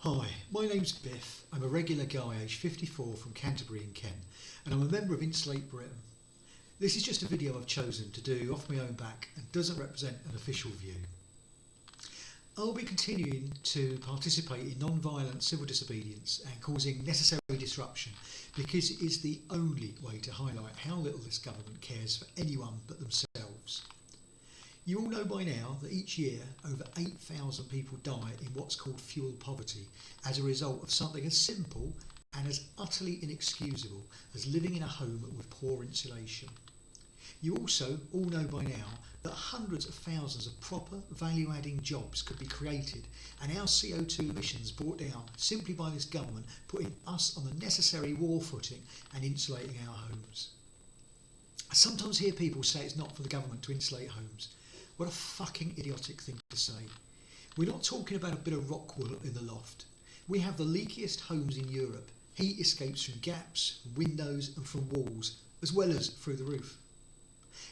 Hi, my name's Biff. I'm a regular guy aged 54 from Canterbury in Kent, and I'm a member of Insulate Britain. This is just a video I've chosen to do off my own back and doesn't represent an official view. I'll be continuing to participate in non-violent civil disobedience and causing necessary disruption because it is the only way to highlight how little this government cares for anyone but themselves. You all know by now that each year over 8,000 people die in what's called fuel poverty as a result of something as simple and as utterly inexcusable as living in a home with poor insulation. You also all know by now that hundreds of thousands of proper value-adding jobs could be created and our CO2 emissions brought down simply by this government putting us on the necessary war footing and insulating our homes. I sometimes hear people say it's not for the government to insulate homes. What a fucking idiotic thing to say. We're not talking about a bit of rock wool in the loft. We have the leakiest homes in Europe. Heat escapes from gaps, from windows and from walls, as well as through the roof.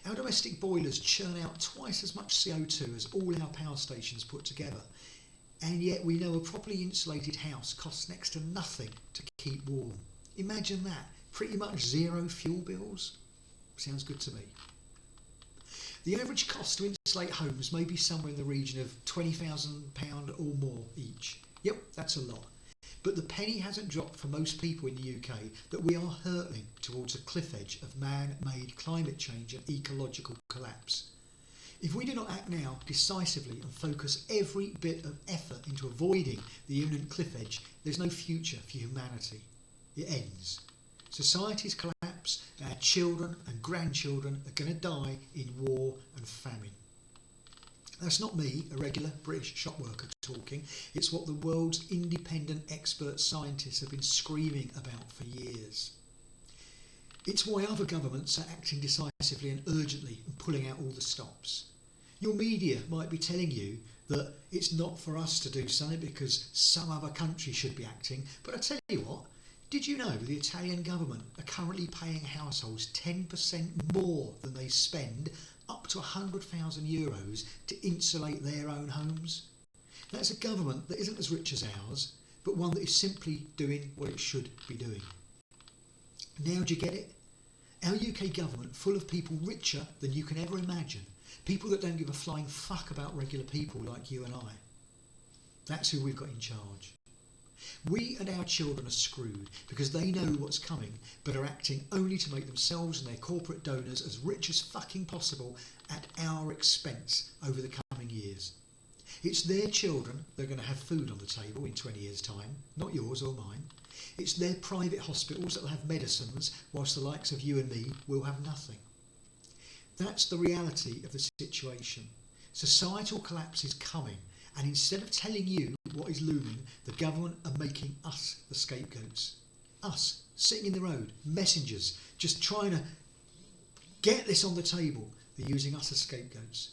Our domestic boilers churn out twice as much CO2 as all our power stations put together. And yet we know a properly insulated house costs next to nothing to keep warm. Imagine that. Pretty much zero fuel bills. Sounds good to me. The average cost to insulate homes may be somewhere in the region of £20,000 or more each. Yep, that's a lot. But the penny hasn't dropped for most people in the UK that we are hurtling towards a cliff edge of man-made climate change and ecological collapse. If we do not act now decisively and focus every bit of effort into avoiding the imminent cliff edge, there's no future for humanity. It ends. Societies collapse, our children and grandchildren are going to die in war and famine. That's not me, a regular British shop worker, talking. It's what the world's independent expert scientists have been screaming about for years. It's why other governments are acting decisively and urgently and pulling out all the stops. Your media might be telling you that it's not for us to do something because some other country should be acting, but I tell you what, did you know the Italian government are currently paying households 10% more than they spend, up to €100,000 to insulate their own homes? That's a government that isn't as rich as ours, but one that is simply doing what it should be doing. Now do you get it? Our UK government full of people richer than you can ever imagine, people that don't give a flying fuck about regular people like you and I. That's who we've got in charge. We and our children are screwed because they know what's coming but are acting only to make themselves and their corporate donors as rich as fucking possible at our expense over the coming years. It's their children that are going to have food on the table in 20 years' time, not yours or mine. It's their private hospitals that will have medicines whilst the likes of you and me will have nothing. That's the reality of the situation. Societal collapse is coming. And instead of telling you what is looming, the government are making us the scapegoats. Us, sitting in the road, messengers, just trying to get this on the table. They're using us as scapegoats.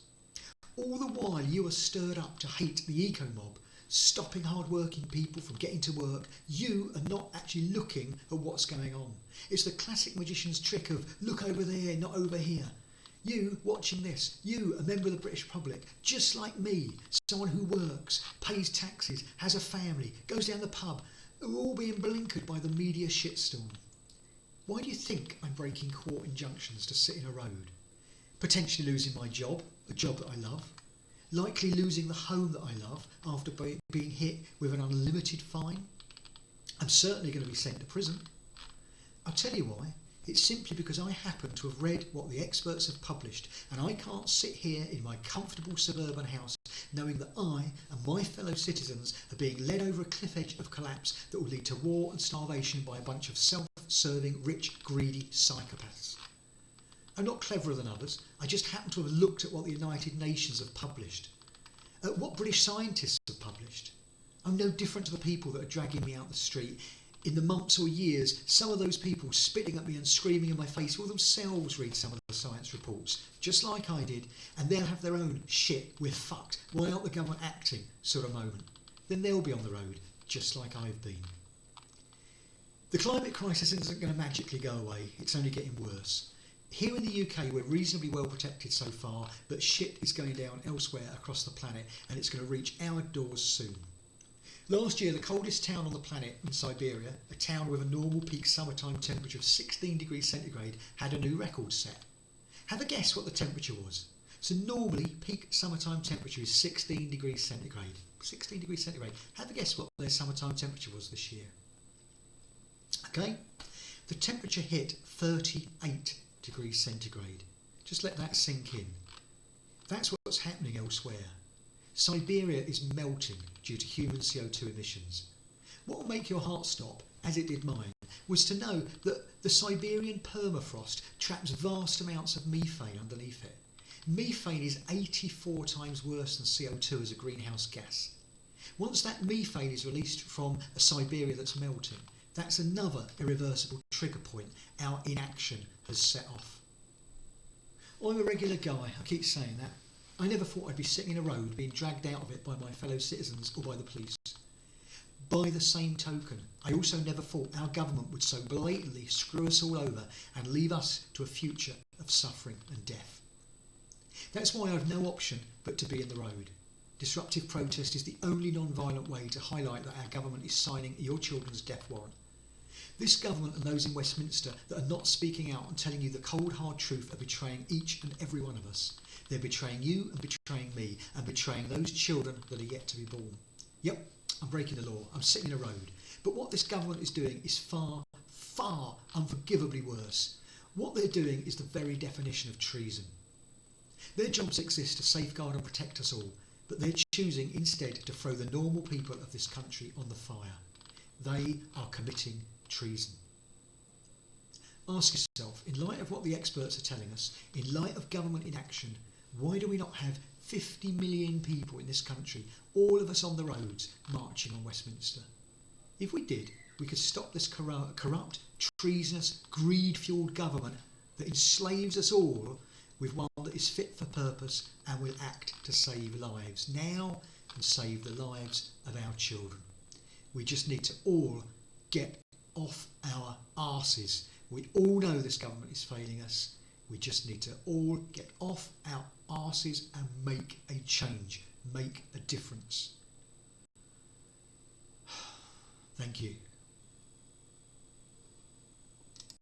All the while you are stirred up to hate the eco-mob, stopping hard-working people from getting to work, you are not actually looking at what's going on. It's the classic magician's trick of look over there, not over here. You watching this, you, a member of the British public, just like me, someone who works, pays taxes, has a family, goes down the pub, are all being blinkered by the media shitstorm. Why do you think I'm breaking court injunctions to sit in a road? Potentially losing my job, a job that I love. Likely losing the home that I love after being hit with an unlimited fine. I'm certainly going to be sent to prison. I'll tell you why. It's simply because I happen to have read what the experts have published and I can't sit here in my comfortable suburban house knowing that I and my fellow citizens are being led over a cliff edge of collapse that will lead to war and starvation by a bunch of self-serving, rich, greedy psychopaths. I'm not cleverer than others, I just happen to have looked at what the United Nations have published, at what British scientists have published. I'm no different to the people that are dragging me out the street. In the months or years, some of those people spitting at me and screaming in my face will themselves read some of the science reports, just like I did, and they'll have their own shit, we're fucked, why aren't the government acting sort of moment. Then they'll be on the road, just like I've been. The climate crisis isn't going to magically go away, it's only getting worse. Here in the UK we're reasonably well protected so far, but shit is going down elsewhere across the planet and it's going to reach our doors soon. Last year, the coldest town on the planet in Siberia, a town with a normal peak summertime temperature of 16 degrees centigrade, had a new record set. Have a guess what the temperature was. So normally, peak summertime temperature is 16 degrees centigrade. 16 degrees centigrade. Have a guess what their summertime temperature was this year. Okay, the temperature hit 38 degrees centigrade. Just let that sink in. That's what's happening elsewhere. Siberia is melting due to human CO2 emissions. What will make your heart stop, as it did mine, was to know that the Siberian permafrost traps vast amounts of methane underneath it. Methane is 84 times worse than CO2 as a greenhouse gas. Once that methane is released from a Siberia that's melting, that's another irreversible trigger point our inaction has set off. I'm a regular guy, I keep saying that. I never thought I'd be sitting in a road being dragged out of it by my fellow citizens or by the police. By the same token, I also never thought our government would so blatantly screw us all over and leave us to a future of suffering and death. That's why I've no option but to be in the road. Disruptive protest is the only non-violent way to highlight that our government is signing your children's death warrant. This government and those in Westminster that are not speaking out and telling you the cold hard truth are betraying each and every one of us. They're betraying you and betraying me and betraying those children that are yet to be born. Yep, I'm breaking the law, I'm sitting in a road. But what this government is doing is far, far unforgivably worse. What they're doing is the very definition of treason. Their jobs exist to safeguard and protect us all, but they're choosing instead to throw the normal people of this country on the fire. They are committing treason. Ask yourself, in light of what the experts are telling us, in light of government inaction, why do we not have 50 million people in this country, all of us on the roads, marching on Westminster? If we did, we could stop this corrupt, treasonous, greed-fuelled government that enslaves us all with one that is fit for purpose and will act to save lives now and save the lives of our children. We just need to all get off our arses. We all know this government is failing us. We just need to all get off our arses and make a change, make a difference. Thank you.